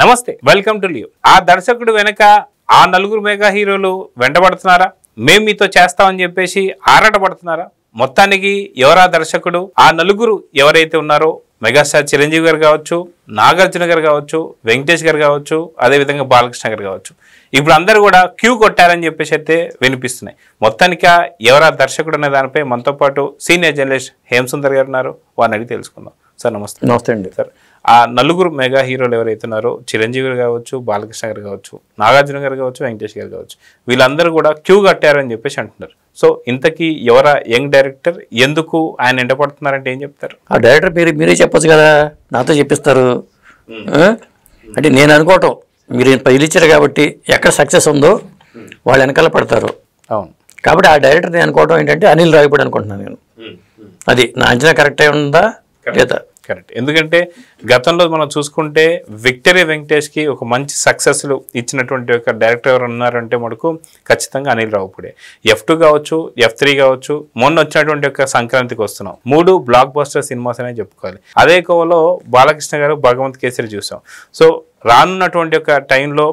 నమస్తే, welcome to live. ఆ దర్శకుడు వెనక ఆ నలుగురు మెగా హీరోలు వెంటబడుతున్నారా? మేము మీతో చేస్తామని చెప్పేసి ఆరాటపడుతున్నారా? మొత్తానికి ఎవరా దర్శకుడు? ఆ నలుగురు ఎవరైతే ఉన్నారో మెగాస్టార్ చిరంజీవి గారు కావచ్చు, నాగార్జున గారు కావచ్చు, వెంకటేష్ గారు కావచ్చు, అదేవిధంగా బాలకృష్ణ గారు కావచ్చు. ఇప్పుడు అందరూ కూడా క్యూ కొట్టారని చెప్పేసి అయితే వినిపిస్తున్నాయి. మొత్తానికి ఎవరా దర్శకుడు అనే దానిపై మనతో పాటు సీనియర్ జర్నలిస్ట్ హేమసుందర్ గారు ఉన్నారు. వారిని అడిగి తెలుసుకుందాం. సార్ నమస్తే. నమస్తే అండి. సార్, ఆ నలుగురు మెగా హీరోలు ఎవరైతే ఉన్నారో చిరంజీవి గారు కావచ్చు, బాలకృష్ణ గారు కావచ్చు, నాగార్జున గారు కావచ్చు, వెంకటేష్ గారు కావచ్చు, వీళ్ళందరూ కూడా క్యూ కట్టారని చెప్పేసి అంటున్నారు. సో ఇంతకీ ఎవరా యంగ్ డైరెక్టర్? ఎందుకు ఆయన ఎండపడుతున్నారంటే ఏం చెప్తారు? ఆ డైరెక్టర్ పేరు మీరే చెప్పచ్చు కదా, నాతో చెప్పిస్తారు అంటే నేను అనుకోవటం. మీరు పిలిచారు కాబట్టి ఎక్కడ సక్సెస్ ఉందో వాళ్ళు వెనకాల పడతారు. అవును, కాబట్టి ఆ డైరెక్టర్ నేను అనుకోవటం ఏంటంటే అనిల్ రావిపూడి అనుకుంటున్నాను నేను. అది నా అంచనా కరెక్టే ఉందా లేదా? కరెక్ట్. ఎందుకంటే గతంలో మనం చూసుకుంటే విక్టరీ వెంకటేష్కి ఒక మంచి సక్సెస్లు ఇచ్చినటువంటి ఒక డైరెక్టర్ ఎవరు ఉన్నారంటే మనకు ఖచ్చితంగా అనిల్ రావిపూడి. F2 కావచ్చు, F3 కావచ్చు, మొన్న వచ్చినటువంటి ఒక సంక్రాంతికి వస్తున్నాం, 3 బ్లాక్ బస్టర్ సినిమాస్ అనే చెప్పుకోవాలి. అదే కోవలో బాలకృష్ణ గారు భగవంత్ కేసరి చూసాం. సో రానున్నటువంటి ఒక టైంలో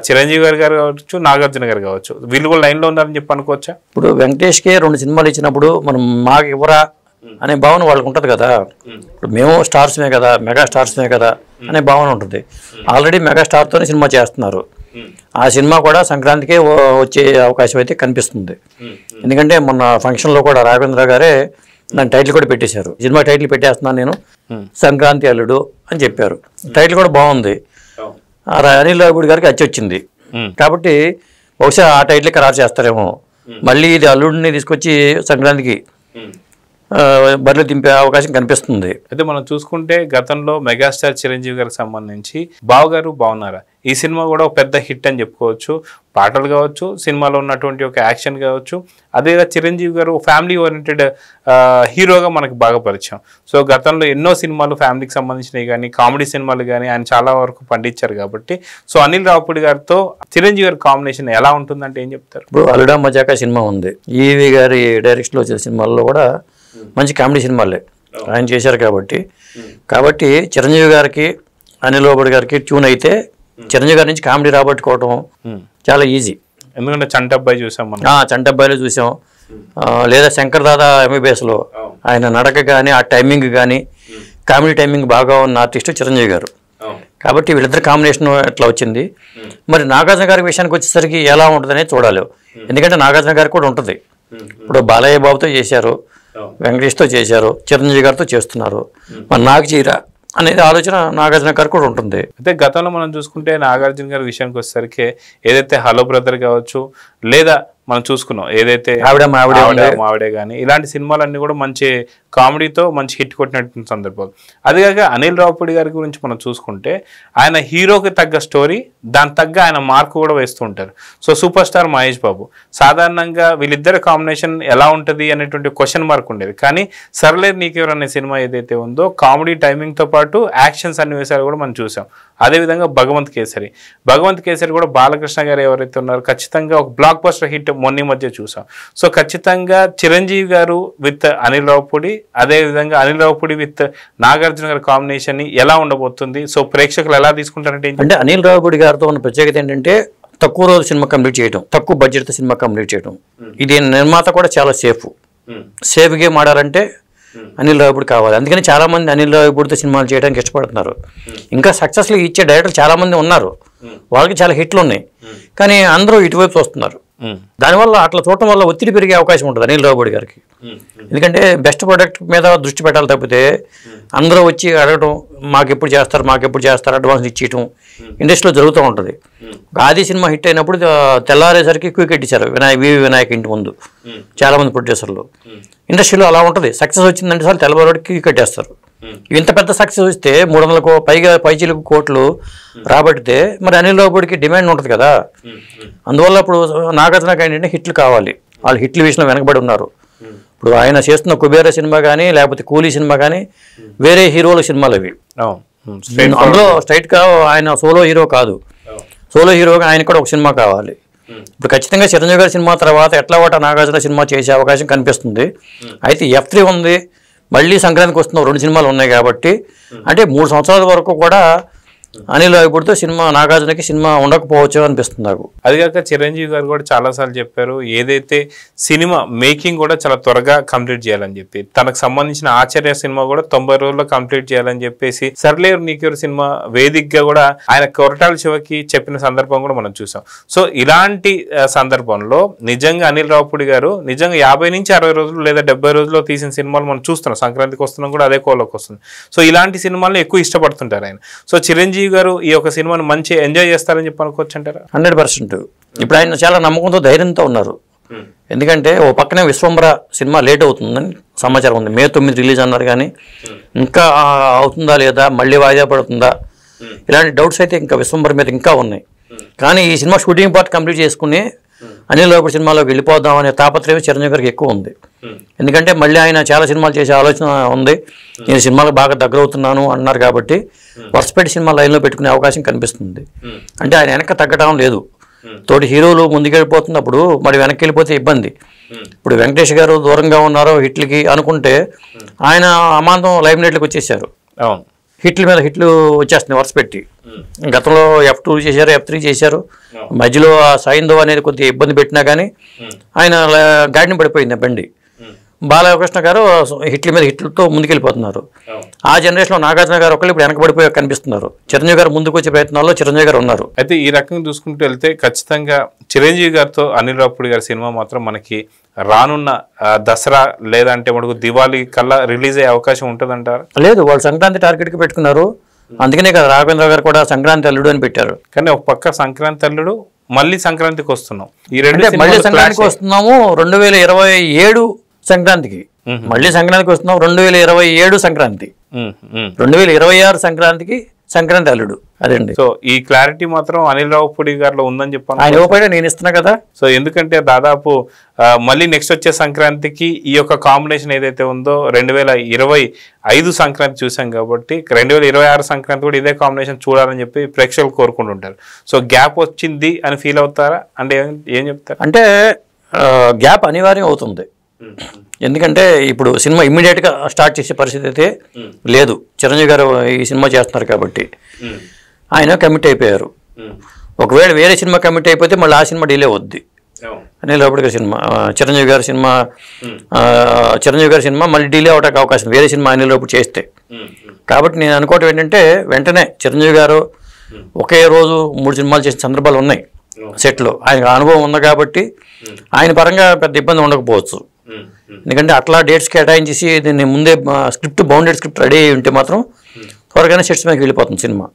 చిరంజీవి గారు కావచ్చు, నాగార్జున గారు కావచ్చు, వీళ్ళు కూడా లైన్లో ఉన్నారని చెప్పి అనుకోవచ్చా? ఇప్పుడు వెంకటేష్కే 2 సినిమాలు ఇచ్చినప్పుడు మనం మాకు ఇవ్వరా అనే భావన వాళ్ళకు ఉంటుంది కదా. ఇప్పుడు మేము స్టార్స్మే కదా, మెగా స్టార్స్మే కదా అనే భావన ఉంటుంది. ఆల్రెడీ మెగా స్టార్తోనే సినిమా చేస్తున్నారు. ఆ సినిమా కూడా సంక్రాంతికే వచ్చే అవకాశం అయితే కనిపిస్తుంది. ఎందుకంటే మొన్న ఫంక్షన్లో కూడా రాఘవేంద్ర గారే దాని టైటిల్ కూడా పెట్టేశారు. సినిమా టైటిల్ పెట్టేస్తున్నాను నేను, సంక్రాంతి అల్లుడు అని చెప్పారు. టైటిల్ కూడా బాగుంది. అనిల్ రావిపూడి గారికి అచ్చి వచ్చింది కాబట్టి బహుశా ఆ టైటిల్ ఖరారు చేస్తారేమో. మళ్ళీ ఇది అల్లుడిని తీసుకొచ్చి సంక్రాంతికి బరిలో దింపే అవకాశం కనిపిస్తుంది. అయితే మనం చూసుకుంటే గతంలో మెగాస్టార్ చిరంజీవి గారికి సంబంధించి బావగారు బాగున్నారా ఈ సినిమా కూడా ఒక పెద్ద హిట్ అని చెప్పుకోవచ్చు. పాటలు కావచ్చు, సినిమాలో ఉన్నటువంటి ఒక యాక్షన్ కావచ్చు, అదేగా చిరంజీవి గారు ఫ్యామిలీ ఓరియంటెడ్ హీరోగా మనకు బాగా పరిచయం. సో గతంలో ఎన్నో సినిమాలు ఫ్యామిలీకి సంబంధించినవి కానీ, కామెడీ సినిమాలు కానీ ఆయన చాలా వరకు పండించారు. కాబట్టి సో అనిల్ రావిపూడి గారితో చిరంజీవి గారి కాంబినేషన్ ఎలా ఉంటుందంటే ఏం చెప్తారు? ఇప్పుడు అల్లుడా మజాకా సినిమా ఉంది, ఈవి గారి డైరెక్షన్లో వచ్చిన సినిమాల్లో కూడా మంచి కామెడీ సినిమాలే ఆయన చేశారు. కాబట్టి చిరంజీవి గారికి అనిల్ రావిపూడి గారికి ట్యూన్ అయితే చిరంజీవి గారి నుంచి కామెడీ రాబట్టుకోవటం చాలా ఈజీ. ఎందుకంటే చంటబ్బాయి చూసాం మనం, చంటబ్బాయిలో చూసాం, లేదా శంకర్ దాదా MBBSలో ఆయన నడక కానీ ఆ టైమింగ్ కానీ కామెడీ టైమింగ్ బాగా ఉన్న ఆర్టిస్ట్ చిరంజీవి గారు. కాబట్టి వీళ్ళిద్దరు కాంబినేషన్ ఎట్లా వచ్చింది. మరి నాగార్జున గారి విషయానికి వచ్చేసరికి ఎలా ఉంటుందనే చూడాలి. ఎందుకంటే నాగార్జున గారికి కూడా ఉంటుంది. ఇప్పుడు బాలయ్య బాబుతో చేశారు, వెంకటేష్తో చేశారు, చిరంజీవి గారితో చేస్తున్నారు. మరి నాకు చీరా అనేది ఆలోచన నాగార్జున గారు కూడా ఉంటుంది. అయితే గతంలో మనం చూసుకుంటే నాగార్జున గారి విషయానికి వచ్చేసరికి ఏదైతే హలో బ్రదర్ కావచ్చు, లేదా మనం చూసుకున్నాం ఏదైతే మావిడే కానీ ఇలాంటి సినిమాలన్నీ కూడా మంచి కామెడీతో మంచి హిట్ కొట్టినటువంటి సందర్భాలు. అదేగాక అనిల్ రావిపూడి గారి గురించి మనం చూసుకుంటే ఆయన హీరోకి తగ్గ స్టోరీ, దాని తగ్గ ఆయన మార్కు కూడా వేస్తూ ఉంటారు. So super star Mahesh Babu సాధారణంగా వీళ్ళిద్దరి కాంబినేషన్ ఎలా ఉంటుంది అనేటువంటి క్వశ్చన్ మార్క్ ఉండేది. కానీ సర్లేరు నీకెవరు అనే సినిమా ఏదైతే ఉందో కామెడీ టైమింగ్తో పాటు యాక్షన్ సన్నివేశాలు కూడా మనం చూసాం. అదేవిధంగా భగవంత్ కేసరి కూడా బాలకృష్ణ గారు ఎవరైతే ఉన్నారో ఖచ్చితంగా ఒక బ్లాక్ బస్టర్ హిట్ మొన్న మధ్య చూసాం. సో ఖచ్చితంగా చిరంజీవి గారు విత్ అనిల్ రావిపూడి, అదేవిధంగా అనిల్ రావిపూడి విత్ నాగార్జున గారి కాంబినేషన్ ఎలా ఉండబోతుంది? సో ప్రేక్షకులు ఎలా తీసుకుంటారంటే అంటే అనిల్ రావిపూడి గారితో ఉన్న ప్రత్యేకత ఏంటంటే తక్కువ రోజు సినిమా కంప్లీట్ చేయడం, తక్కువ బడ్జెట్తో సినిమా కంప్లీట్ చేయడం. ఇది నిర్మాత కూడా చాలా సేఫ్ గేమ్ ఆడాలంటే అనిల్ రావిపూడి కావాలి. అందుకని చాలా మంది అనిల్ రావిపూడితో సినిమాలు చేయడానికి ఇష్టపడుతున్నారు. ఇంకా సక్సెస్లు ఇచ్చే డైరెక్టర్లు చాలా మంది ఉన్నారు, వాళ్ళకి చాలా హిట్లు ఉన్నాయి. కానీ అందరూ ఇటువైపు చూస్తున్నారు. దానివల్ల అట్లా చూడటం వల్ల ఒత్తిడి పెరిగే అవకాశం ఉంటుంది అనిల్ రావిపూడి గారికి. ఎందుకంటే బెస్ట్ ప్రొడక్ట్ మీద దృష్టి పెట్టాలి తప్పితే అందరూ వచ్చి అడగటం మాకు ఎప్పుడు చేస్తారు అడ్వాన్స్ ఇచ్చేయటం ఇండస్ట్రీలో జరుగుతూ ఉంటుంది. ఆది సినిమా హిట్ అయినప్పుడు తెల్లారేసరికి క్విక్ ఇచ్చారు వినాయక్ ఇంటి ముందు చాలా మంది ప్రొడ్యూసర్లు. ఇండస్ట్రీలో అలా ఉంటుంది. సక్సెస్ వచ్చిందంటే సార్ తెల్లవారికి క్విక్ కట్టేస్తారు. ఇంత పెద్ద సక్సెస్ వస్తే 300 పైచీలకు కోట్లు రాబట్టితే మరి అనిల్ రావిపూడికి డిమాండ్ ఉంటుంది కదా. అందువల్ల ఇప్పుడు నాగార్జునకి ఏంటంటే హిట్లు కావాలి. వాళ్ళు హిట్ల విషయంలో వెనకబడి ఉన్నారు. ఇప్పుడు ఆయన చేస్తున్న కుబేర సినిమా కానీ లేకపోతే కూలీ సినిమా కానీ వేరే హీరోల సినిమాలు అవి. అందులో స్ట్రైట్గా ఆయన సోలో హీరో కాదు. సోలో హీరోగా ఆయన కూడా ఒక సినిమా కావాలి. ఇప్పుడు ఖచ్చితంగా చిరంజీవి గారి సినిమా తర్వాత ఎట్లా వాట నాగార్జున సినిమా చేసే అవకాశం కనిపిస్తుంది. అయితే F3 ఉంది, మళ్ళీ సంక్రాంతికి వస్తున్న 2 సినిమాలు ఉన్నాయి కాబట్టి అంటే 3 సంవత్సరాల వరకు కూడా అనిల్ రావిపూడితో సినిమా నాగార్జునకి సినిమా ఉండకపోవచ్చు అనిపిస్తుంది నాకు. అది కాక చిరంజీవి గారు కూడా చాలాసార్లు చెప్పారు, ఏదైతే సినిమా మేకింగ్ కూడా చాలా త్వరగా కంప్లీట్ చేయాలని చెప్పి, తనకు సంబంధించిన ఆచార్య సినిమా కూడా 90 రోజుల్లో కంప్లీట్ చేయాలని చెప్పేసి సర్లేరు నీకెవరు సినిమా వేదికగా కూడా ఆయన కొరటాల శివకి చెప్పిన సందర్భం కూడా మనం చూసాం. సో ఇలాంటి సందర్భంలో నిజంగా అనిల్ రావిపూడి గారు నిజంగా 50 నుంచి 60 రోజులు లేదా 70 రోజుల్లో తీసిన సినిమాలు మనం చూస్తున్నాం. సంక్రాంతికి వస్తున్నాం కూడా అదే కోలోకి వస్తుంది. సో ఇలాంటి సినిమాలను ఎక్కువ ఇష్టపడుతుంటారు ఆయన. సో చిరంజీవి గారు ఈ యొక్క సినిమాను మంచి ఎంజాయ్ చేస్తారని చెప్పి అనుకోవచ్చు అంటారా? 100%. ఇప్పుడు ఆయన చాలా నమ్మకంతో ధైర్యంతో ఉన్నారు. ఎందుకంటే ఓ పక్కనే విశ్వంబర సినిమా లేట్ అవుతుందని సమాచారం ఉంది. మే 9 రిలీజ్ అన్నారు, కానీ ఇంకా అవుతుందా లేదా, మళ్ళీ వాయిదా పడుతుందా, ఇలాంటి డౌట్స్ అయితే ఇంకా విశ్వంబర మీద ఇంకా ఉన్నాయి. కానీ ఈ సినిమా షూటింగ్ పార్ట్ కంప్లీట్ చేసుకుని అనిల్ రావిపూడి సినిమాలోకి వెళ్ళిపోదాం అనే తాపత్రయం చిరంజీవి గారికి ఎక్కువ ఉంది. ఎందుకంటే మళ్ళీ ఆయన చాలా సినిమాలు చేసే ఆలోచన ఉంది. నేను సినిమాలకు బాగా దగ్గర అవుతున్నాను అన్నారు కాబట్టి వరుసపెట్టి సినిమా లైన్లో పెట్టుకునే అవకాశం కనిపిస్తుంది. అంటే ఆయన వెనక్కి తగ్గడం లేదు. తోటి హీరోలు ముందుకెళ్ళిపోతున్నప్పుడు మరి వెనక్కి వెళ్ళిపోతే ఇబ్బంది. ఇప్పుడు వెంకటేష్ గారు దూరంగా ఉన్నారో హిట్లకి అనుకుంటే ఆయన అమాంతం లైమ్ లైట్లకు వచ్చేసారు. హిట్ల మీద హిట్లు వచ్చేస్తున్నాయి వరుస పెట్టి. గతంలో F2 చేశారు, F3 చేశారు. మధ్యలో ఆ సైందో అనేది కొద్దిగా ఇబ్బంది పెట్టినా కానీ ఆయన గాడిని పడిపోయింది బండి. బాలకృష్ణ గారు హిట్ల మీద హిట్లతో ముందుకెళ్ళిపోతున్నారు. ఆ జనరేషన్లో నాగార్జున గారు ఒకళ్ళు ఇప్పుడు వెనకబడిపోయి కనిపిస్తున్నారు. చిరంజీవి గారు ముందుకు వచ్చే ప్రయత్నాల్లో చిరంజీవి గారు ఉన్నారు. అయితే ఈ రకంగా చూసుకుంటూ వెళ్తే ఖచ్చితంగా చిరంజీవి గారితో అనిల్ రావిపూడి గారి సినిమా మాత్రం మనకి రానున్న దసరా లేదంటే మనకు దివాళీ కల్లా రిలీజ్ అయ్యే అవకాశం ఉంటుందంటారు? లేదు, వాళ్ళు సంక్రాంతి టార్గెట్కి పెట్టుకున్నారు. అందుకనే కదా రాఘవేంద్ర గారు కూడా సంక్రాంతి అల్లుడు అని పెట్టారు. కానీ ఒక పక్క సంక్రాంతి అల్లుడు, మళ్ళీ సంక్రాంతికి వస్తున్నాం. ఈ మళ్ళీ సంక్రాంతికి వస్తున్నాము 2027 సంక్రాంతికి. మళ్ళీ సంక్రాంతికి వస్తున్నాం 2027 సంక్రాంతి. 2026 సంక్రాంతికి సంక్రాంతి అల్లుడు. అదండి. సో ఈ క్లారిటీ మాత్రం అనిల్ రావిపూడి గారిలో ఉందని చెప్పాను. ఆయన ఇవ్వకపోయినా నేను ఇస్తున్నా కదా. సో ఎందుకంటే దాదాపు మళ్ళీ నెక్స్ట్ వచ్చే సంక్రాంతికి ఈ యొక్క కాంబినేషన్ ఏదైతే ఉందో 2025 సంక్రాంతి చూసాం కాబట్టి 2026 సంక్రాంతి కూడా ఇదే కాంబినేషన్ చూడాలని చెప్పి ప్రేక్షకులు కోరుకుంటుంటారు. సో గ్యాప్ వచ్చింది అని ఫీల్ అవుతారా? అంటే ఏం చెప్తారు? అంటే గ్యాప్ అనివార్యం అవుతుంది. ఎందుకంటే ఇప్పుడు సినిమా ఇమ్మీడియట్గా స్టార్ట్ చేసే పరిస్థితి అయితే లేదు. చిరంజీవి గారు ఈ సినిమా చేస్తున్నారు కాబట్టి ఆయన కమిట్ అయిపోయారు. ఒకవేళ వేరే సినిమా కమిట్ అయిపోతే మళ్ళీ ఆ సినిమా డిలే అవుద్ది. అనిల్ రావిపూడి గారి సినిమా చిరంజీవి గారి సినిమా మళ్ళీ డిలే అవడానికి అవకాశం వేరే సినిమా అనిల్ రావిపూడి చేస్తే. కాబట్టి నేను అనుకోవటం ఏంటంటే వెంటనే చిరంజీవి గారు ఒకే రోజు 3 సినిమాలు చేసిన సందర్భాలు ఉన్నాయి సెట్లో. ఆయనకు అనుభవం ఉంది కాబట్టి ఆయన పరంగా పెద్ద ఇబ్బంది ఉండకపోవచ్చు. ఎందుకంటే అట్లా డేట్స్ కేటాయించేసి దీన్ని ముందే స్క్రిప్ట్ బౌండెడ్ స్క్రిప్ట్ రెడీ అయ్యి ఉంటే మాత్రం త్వరగానే సెట్స్ మీదకి వెళ్ళిపోతుంది సినిమా.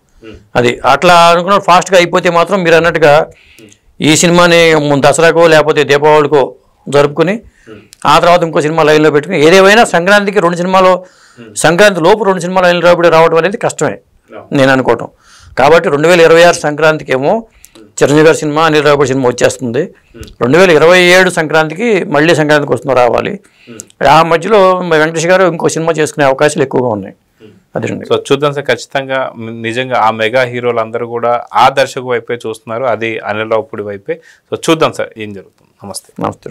అది అట్లా అనుకున్న ఫాస్ట్గా అయిపోతే మాత్రం మీరు అన్నట్టుగా ఈ సినిమాని దసరాకో లేకపోతే దీపావళికో జరుపుకుని ఆ తర్వాత ఇంకో సినిమా లైన్లో పెట్టుకుని ఏదేమైనా సంక్రాంతికి 2 సినిమాలు సంక్రాంతి లోపు 2 సినిమాలు లైన్లో రావడం అనేది కష్టమే నేను అనుకోవటం. కాబట్టి 2026 సంక్రాంతికి ఏమో చిరంజీవి గారి సినిమా అనిల్ రావిపూడి సినిమా వచ్చేస్తుంది. 2027 సంక్రాంతికి మళ్ళీ సంక్రాంతికి వస్తున్నా రావాలి. ఆ మధ్యలో వెంకటేష్ గారు ఇంకో సినిమా చేసుకునే అవకాశాలు ఎక్కువగా ఉన్నాయి. అదేండి. సో చూద్దాం సార్, ఖచ్చితంగా నిజంగా ఆ మెగా హీరోలు అందరూ కూడా ఆ దర్శకు వైపే చూస్తున్నారు, అది అనిల్ రావిపూడి వైపే. సో చూద్దాం సార్ ఏం జరుగుతుంది. నమస్తే. నమస్తే.